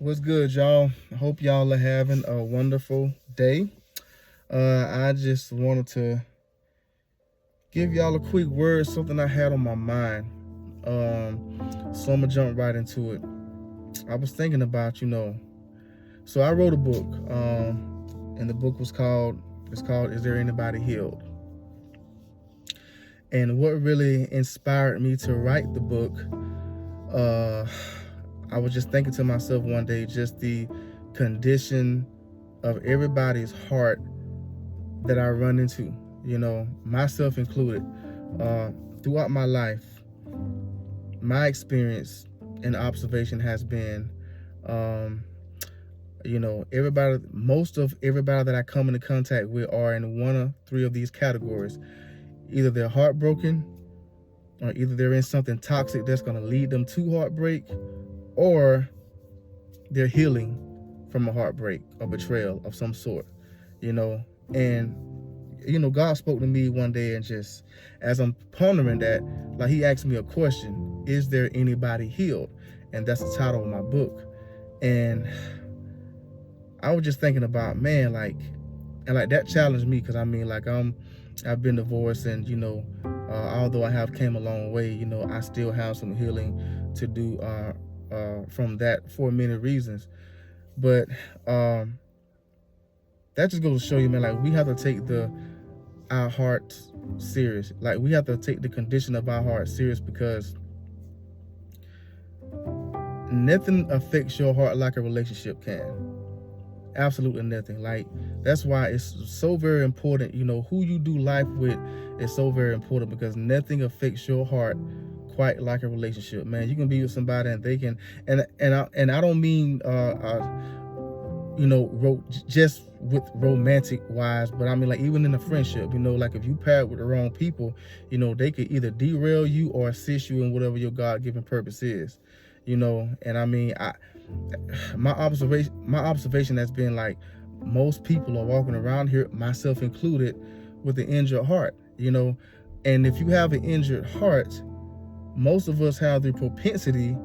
What's good, y'all? I hope y'all are having a wonderful day. I just wanted to give y'all a quick word, something I had on my mind. So I'm gonna jump right into it. I was thinking about, so I wrote a book, and the book it's called "Is There Anybody Healed?" And what really inspired me to write the book, uh, I was just thinking to myself one day, just the condition of everybody's heart that I run into, myself included, uh, throughout my life. My experience and observation has been, um, most of everybody that I come into contact with are in one of three of these categories. Either they're heartbroken, or either they're in something toxic that's going to lead them to heartbreak, or they're healing from a heartbreak or betrayal of some sort, you know. And God spoke to me one day, and just as I'm pondering that, like, he asked me a question: is there anybody healed? And that's the title of my book. And I was just thinking about, man, and that challenged me, because I've been divorced, and although I have came a long way, I still have some healing to do from that, for many reasons. But that just goes to show you, man, like, we have to take our hearts serious. Like, we have to take the condition of our heart serious, because nothing affects your heart like a relationship can. Absolutely nothing. Like, that's why it's so very important, who you do life with is so very important, because nothing affects your heart quite like a relationship, man. You can be with somebody, and they can, and I don't mean just with romantic wise, but I mean, like, even in a friendship, like, if you pair with the wrong people, they could either derail you or assist you in whatever your God-given purpose is. And I mean, my observation has been, like, most people are walking around here, myself included, with an injured heart. And if you have an injured heart, most of us have the propensity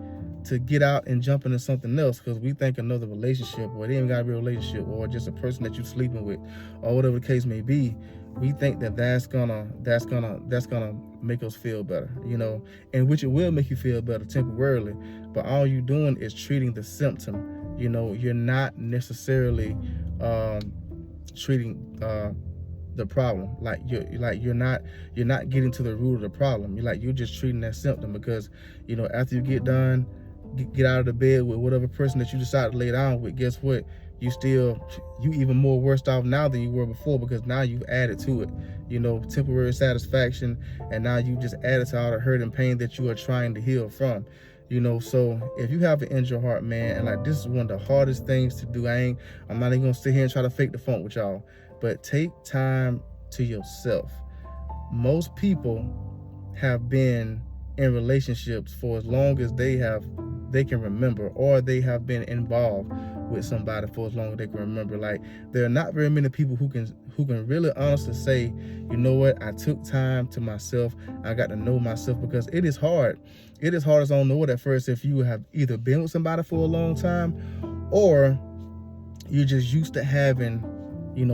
to get out and jump into something else, because we think another relationship, or it ain't gotta be a relationship, or just a person that you're sleeping with, or whatever the case may be. We think that's gonna make us feel better, and which it will make you feel better temporarily. But all you're doing is treating the symptom. You're not necessarily treating the problem. Like, you're not getting to the root of the problem. You're just treating that symptom, because after you get done, get out of the bed with whatever person that you decide to lay down with, guess what? You even more worse off now than you were before, because now you've added to it, temporary satisfaction, and now you just added to all the hurt and pain that you are trying to heal from. So if you have an injured heart, man, and, like, this is one of the hardest things to do. I'm not even gonna sit here and try to fake the funk with y'all, but take time to yourself. Most people have been in relationships for as long as they can remember, or they have been involved with somebody for as long as they can remember. Like, there are not very many people who can really honestly say, you know what, I took time to myself, I got to know myself. Because it is hard. It is hard as I don't know it at first, if you have either been with somebody for a long time, or you're just used to having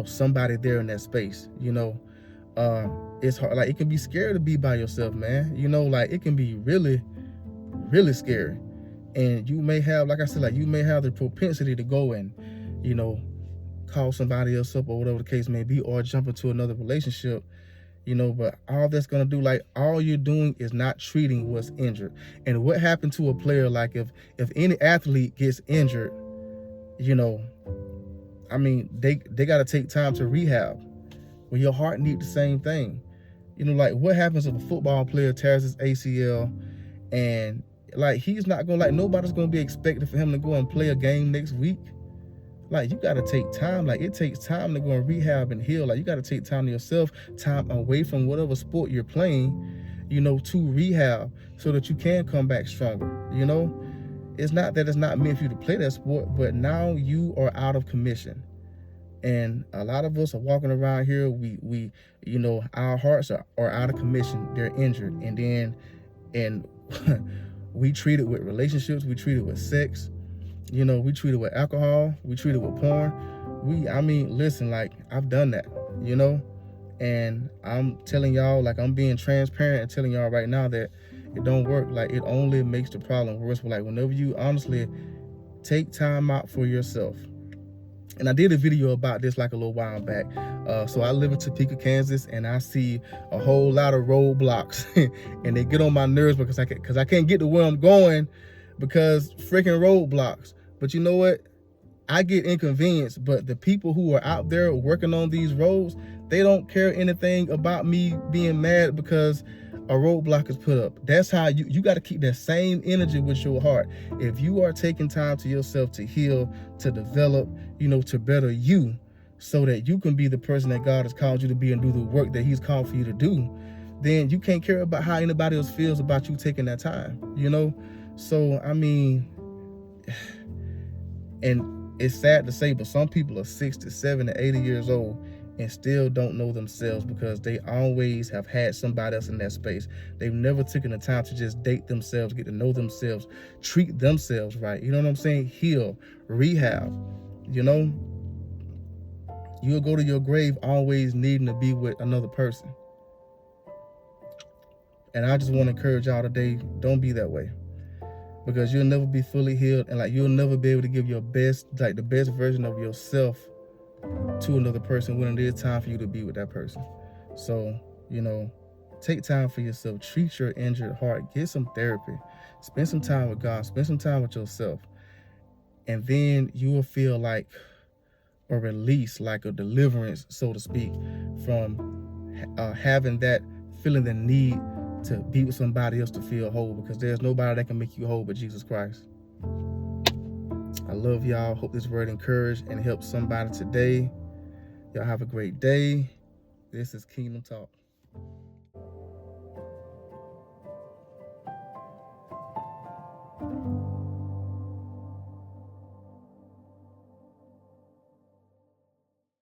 somebody there in that space. It's hard. Like, it can be scary to be by yourself, man. Like, it can be really, really scary. And you may have, like I said, like, you may have the propensity to go and call somebody else up, or whatever the case may be, or jump into another relationship. But all that's gonna do, like, all you're doing is not treating what's injured. And what happened to a player, like, if any athlete gets injured, I mean, they got to take time to rehab. Well, your heart needs the same thing. Like, what happens if a football player tears his ACL, and, like, he's not gonna, like, nobody's gonna be expected for him to go and play a game next week. Like, you got to take time. Like, it takes time to go and rehab and heal. Like, you got to take time to yourself, time away from whatever sport you're playing, to rehab, so that you can come back stronger. It's not that it's not meant for you to play that sport, but now you are out of commission. And a lot of us are walking around here, we our hearts are out of commission, they're injured. And we treat it with relationships, we treat it with sex, You know, we treat it with alcohol, we treat it with porn. I mean, listen, like, I've done that, you know, and I'm telling y'all, like, I'm being transparent and telling y'all right now that it don't work. Like, it only makes the problem worse. But like, whenever you honestly take time out for yourself, and I did a video about this like a little while back. So I live in Topeka, Kansas, and I see a whole lot of roadblocks, and they get on my nerves because I can't get to where I'm going because freaking roadblocks. But you know what? I get inconvenienced, but the people who are out there working on these roads, they don't care anything about me being mad because a roadblock is put up. That's how you got to keep that same energy with your heart. If you are taking time to yourself to heal, to develop, you know, to better you, so that you can be the person that God has called you to be and do the work that he's called for you to do, then you can't care about how anybody else feels about you taking that time, you know? So, I mean, and it's sad to say, but some people are 60, 70, 80 years old and still don't know themselves because they always have had somebody else in that space. They've never taken the time to just date themselves, get to know themselves, treat themselves right. You know what I'm saying? Heal, rehab, you know? You'll go to your grave always needing to be with another person. And I just want to encourage y'all today, don't be that way. Because you'll never be fully healed, and like, you'll never be able to give your best, like the best version of yourself to another person when it is time for you to be with that person. So, you know, take time for yourself, treat your injured heart, get some therapy, spend some time with God, spend some time with yourself. And then you will feel like a release, like a deliverance, so to speak, from having that feeling the need to be with somebody else to feel whole, because there's nobody that can make you whole but Jesus Christ. I love y'all. Hope this word encouraged and helped somebody today. Y'all have a great day. This is Kingdom Talk.